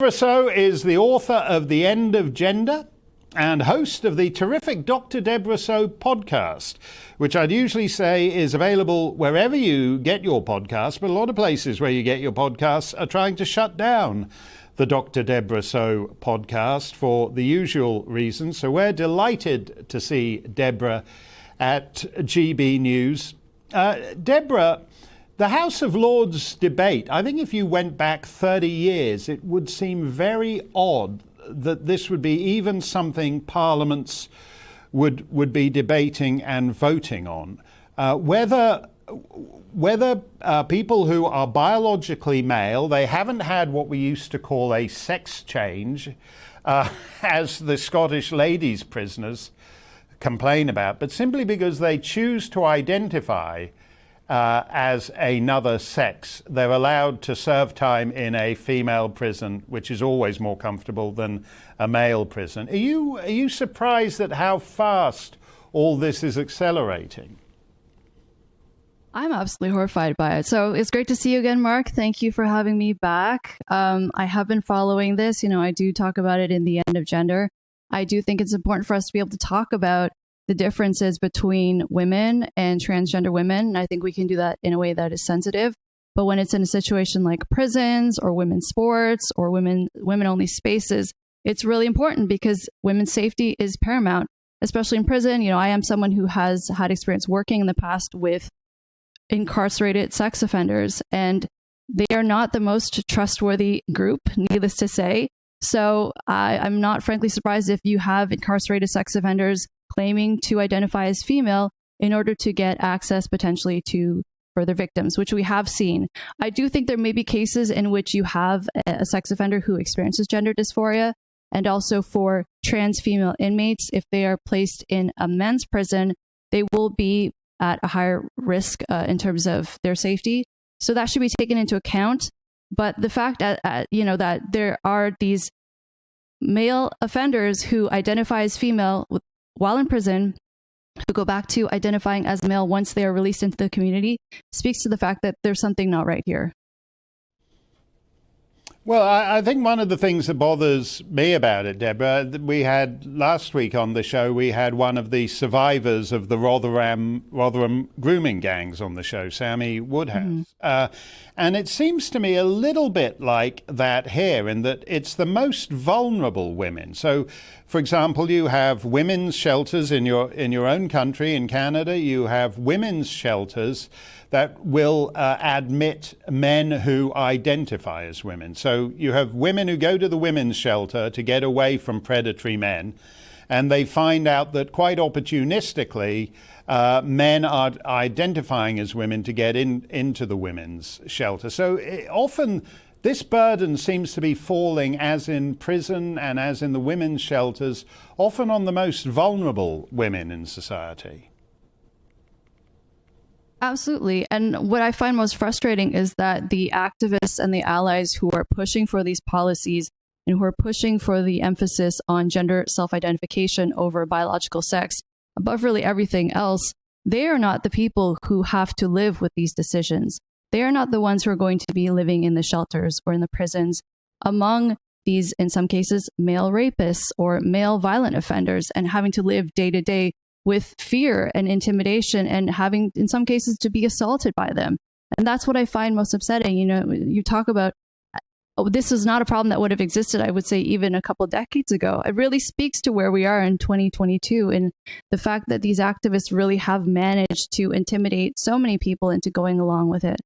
Debra Soh is the author of The End of Gender and host of the terrific Dr Debra Soh podcast, which I'd usually say is available wherever you get your podcasts, but a lot of places where you get your podcasts are trying to shut down the Dr Debra Soh podcast for the usual reasons. So we're delighted to see Debra at GBNews. Debra, the House of Lords debate, I think if you went back 30 years, it would seem very odd that this would be even something parliaments would be debating and voting on. Whether people who are biologically male, they haven't had what we used to call a sex change, as the Scottish ladies prisoners complain about, but simply because they choose to identify as another sex, they're allowed to serve time in a female prison, which is always more comfortable than a male prison. Are you surprised at how fast all this is accelerating? I'm absolutely horrified by it. So it's great to see you again, Mark. Thank you for having me back. I have been following this. I do talk about it in The End of Gender. I do think it's important for us to be able to talk about the differences between women and transgender women. And I think we can do that in a way that is sensitive. But when it's in a situation like prisons or women's sports or women-only spaces, it's really important because women's safety is paramount, especially in prison. I am someone who has had experience working in the past with incarcerated sex offenders, and they are not the most trustworthy group, needless to say. So I'm not frankly surprised if you have incarcerated sex offenders claiming to identify as female in order to get access potentially to further victims, which we have seen. I do think there may be cases in which you have a sex offender who experiences gender dysphoria, and also for trans female inmates, if they are placed in a men's prison, they will be at a higher risk in terms of their safety. So that should be taken into account. But the fact that, that there are these male offenders who identify as female while in prison, who go back to identifying as male once they are released into the community, speaks to the fact that there's something not right here. Well, I think one of the things that bothers me about it, Debra, we had last week on the show, we had one of the survivors of the Rotherham grooming gangs on the show, Sammy Woodhouse. And it seems to me a little bit like that here, in that it's the most vulnerable women. So, for example, you have women's shelters in your own country, in Canada. You have women's shelters that will admit men who identify as women. So you have women who go to the women's shelter to get away from predatory men, and they find out that quite opportunistically, men are identifying as women to get into the women's shelter. So often this burden seems to be falling, as in prison and as in the women's shelters, often on the most vulnerable women in society. Absolutely. And what I find most frustrating is that the activists and the allies who are pushing for these policies and who are pushing for the emphasis on gender self-identification over biological sex, above really everything else, they are not the people who have to live with these decisions. They are not the ones who are going to be living in the shelters or in the prisons among these, in some cases, male rapists or male violent offenders, and having to live day to day with fear and intimidation, and having, in some cases, to be assaulted by them. And that's what I find most upsetting. You talk about, this is not a problem that would have existed, I would say, even a couple of decades ago. It really speaks to where we are in 2022, and the fact that these activists really have managed to intimidate so many people into going along with it.